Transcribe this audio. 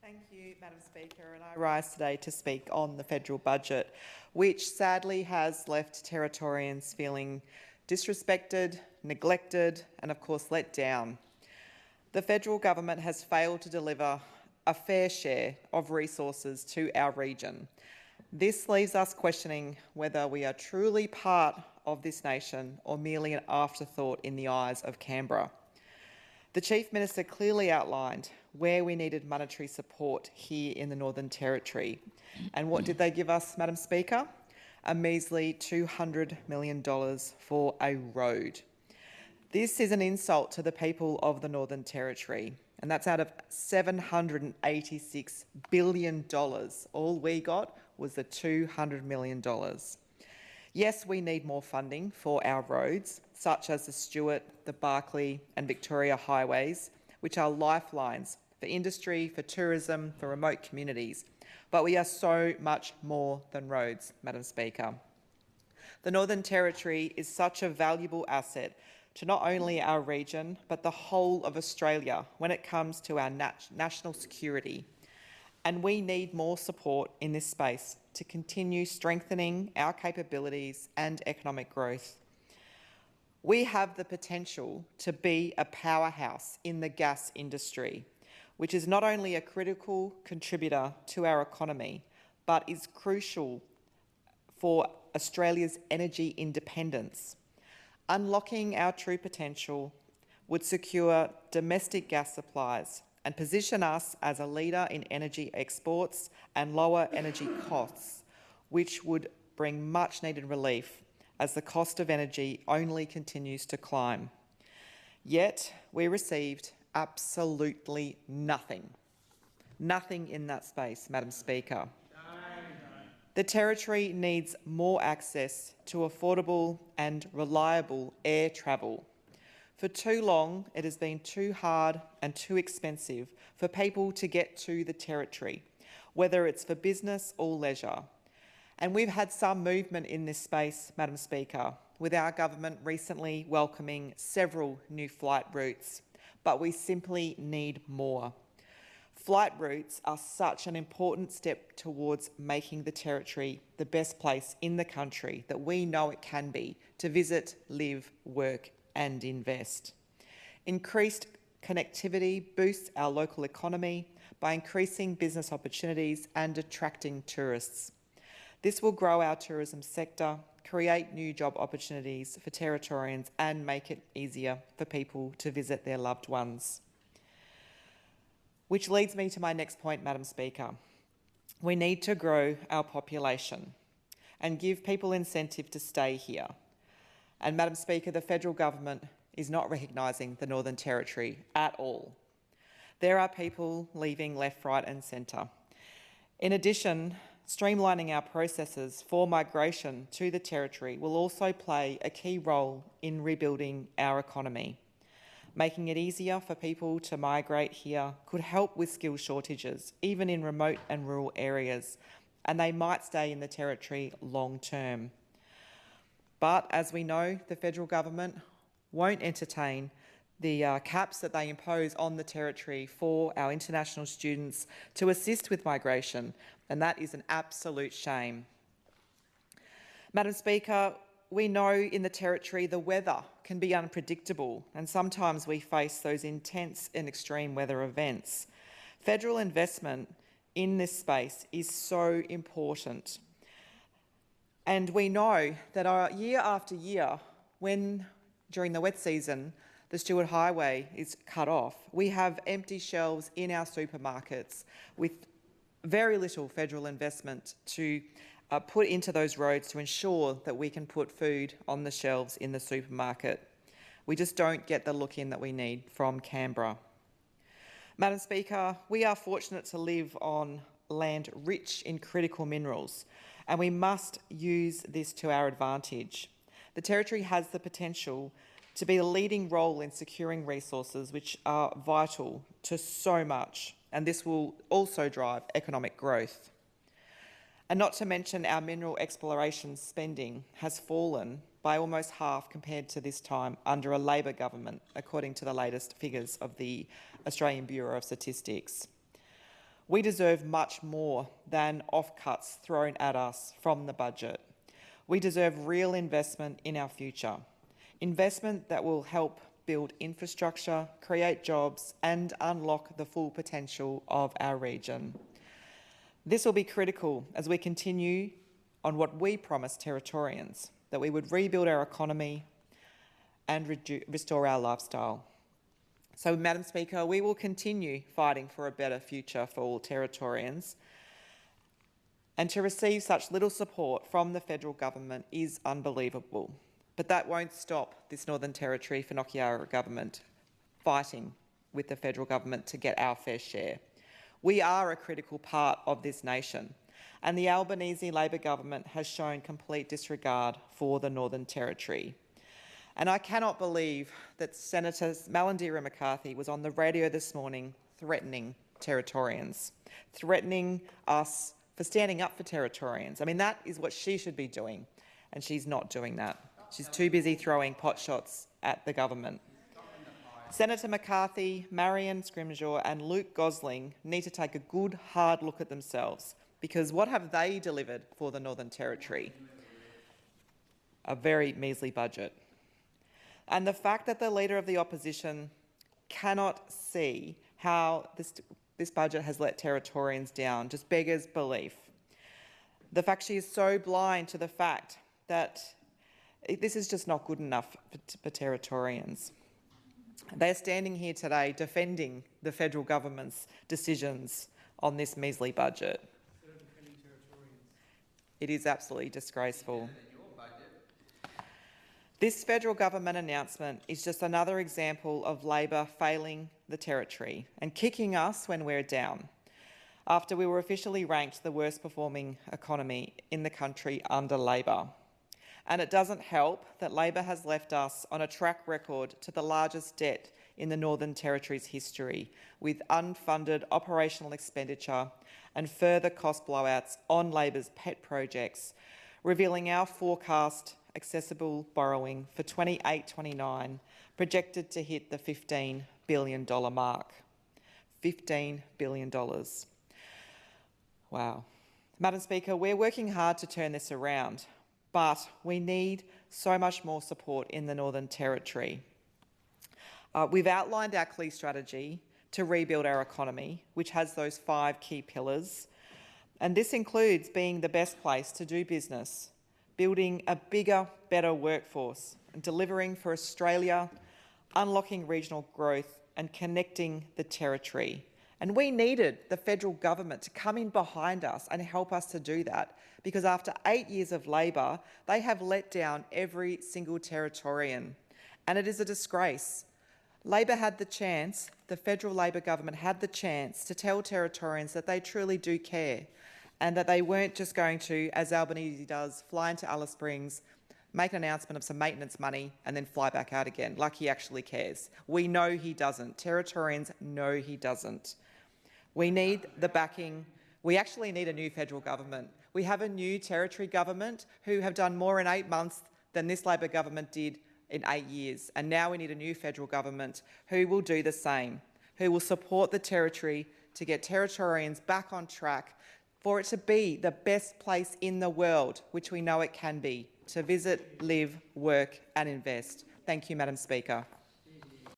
Thank you, Madam Speaker, and I rise today to speak on the federal budget, which sadly has left Territorians feeling disrespected, neglected and, of course, let down. The federal government has failed to deliver a fair share of resources to our region. This leaves us questioning whether we are truly part of this nation or merely an afterthought in the eyes of Canberra. The Chief Minister clearly outlined where we needed monetary support here in the Northern Territory. And what did they give us, Madam Speaker? A measly $200 million for a road. This is an insult to the people of the Northern Territory, and that's out of $786 billion. All we got was the $200 million. Yes, we need more funding for our roads, such as the Stewart, the Barkly and Victoria highways, which are lifelines for industry, for tourism, for remote communities. But we are so much more than roads, Madam Speaker. The Northern Territory is such a valuable asset to not only our region, but the whole of Australia when it comes to our national security. And we need more support in this space to continue strengthening our capabilities and economic growth. We have the potential to be a powerhouse in the gas industry, which is not only a critical contributor to our economy, but is crucial for Australia's energy independence. Unlocking our true potential would secure domestic gas supplies and position us as a leader in energy exports and lower energy costs, which would bring much-needed relief as the cost of energy only continues to climb. Yet we received absolutely nothing. Nothing in that space, Madam Speaker. The Territory needs more access to affordable and reliable air travel. For too long, it has been too hard and too expensive for people to get to the Territory, whether it's for business or leisure. And we've had some movement in this space, Madam Speaker, with our government recently welcoming several new flight routes, but we simply need more. Flight routes are such an important step towards making the Territory the best place in the country that we know it can be to visit, live, work and invest. Increased connectivity boosts our local economy by increasing business opportunities and attracting tourists. This will grow our tourism sector, create new job opportunities for Territorians and make it easier for people to visit their loved ones. Which leads me to my next point, Madam Speaker. We need to grow our population and give people incentive to stay here. And Madam Speaker, the federal government is not recognising the Northern Territory at all. There are people leaving left, right and centre. In addition, streamlining our processes for migration to the Territory will also play a key role in rebuilding our economy. Making it easier for people to migrate here could help with skill shortages, even in remote and rural areas, and they might stay in the Territory long term. But as we know, the federal government won't entertain the caps that they impose on the Territory for our international students to assist with migration, and that is an absolute shame. Madam Speaker, we know in the Territory the weather can be unpredictable and sometimes we face those intense and extreme weather events. Federal investment in this space is so important. And we know that year after year, when during the wet season the Stewart Highway is cut off, we have empty shelves in our supermarkets with very little federal investment to put into those roads to ensure that we can put food on the shelves in the supermarket. We just don't get the look in that we need from Canberra. Madam Speaker, we are fortunate to live on land rich in critical minerals, and we must use this to our advantage. The Territory has the potential to be a leading role in securing resources which are vital to so much, and this will also drive economic growth. And not to mention our mineral exploration spending has fallen by almost half compared to this time under a Labor government, according to the latest figures of the Australian Bureau of Statistics. We deserve much more than offcuts thrown at us from the budget. We deserve real investment in our future, investment that will help build infrastructure, create jobs and unlock the full potential of our region. This will be critical as we continue on what we promised Territorians, that we would rebuild our economy and restore our lifestyle. So, Madam Speaker, we will continue fighting for a better future for all Territorians, and to receive such little support from the federal government is unbelievable. But that won't stop this Northern Territory Whanakiara government fighting with the federal government to get our fair share. We are a critical part of this nation, and the Albanese Labor government has shown complete disregard for the Northern Territory. And I cannot believe that Senator Malandira McCarthy was on the radio this morning threatening Territorians, threatening us for standing up for Territorians. I mean, that is what she should be doing, and she's not doing that. She's too busy throwing potshots at the government. Senator McCarthy, Marion Scrimshaw and Luke Gosling need to take a good, hard look at themselves, because what have they delivered for the Northern Territory? A very measly budget. And the fact that the Leader of the Opposition cannot see how this budget has let Territorians down just beggars belief. The fact she is so blind to the fact that this is just not good enough for Territorians. They are standing here today defending the federal government's decisions on this measly budget. It is absolutely disgraceful. This federal government announcement is just another example of Labor failing the Territory and kicking us when we're down, after we were officially ranked the worst performing economy in the country under Labor. And it doesn't help that Labor has left us on a track record to the largest debt in the Northern Territory's history, with unfunded operational expenditure and further cost blowouts on Labor's pet projects, revealing our forecast accessible borrowing for 28-29 projected to hit the $15 billion mark. $15 billion. Wow. Madam Speaker, we're working hard to turn this around, but we need so much more support in the Northern Territory. We've outlined our clear strategy to rebuild our economy, which has those 5 key pillars, and this includes being the best place to do business, building a bigger, better workforce, and delivering for Australia, unlocking regional growth and connecting the Territory. And we needed the federal government to come in behind us and help us to do that, because after 8 years of Labor, they have let down every single Territorian, and it is a disgrace. Labor had the chance, the federal Labor government had the chance to tell Territorians that they truly do care, and that they weren't just going to, as Albanese does, fly into Alice Springs, make an announcement of some maintenance money and then fly back out again, like he actually cares. We know he doesn't. Territorians know he doesn't. We need the backing. We actually need a new federal government. We have a new Territory government who have done more in 8 months than this Labor government did in 8 years. And now we need a new federal government who will do the same, who will support the Territory to get Territorians back on track, for it to be the best place in the world, which we know it can be, to visit, live, work and invest. Thank you, Madam Speaker.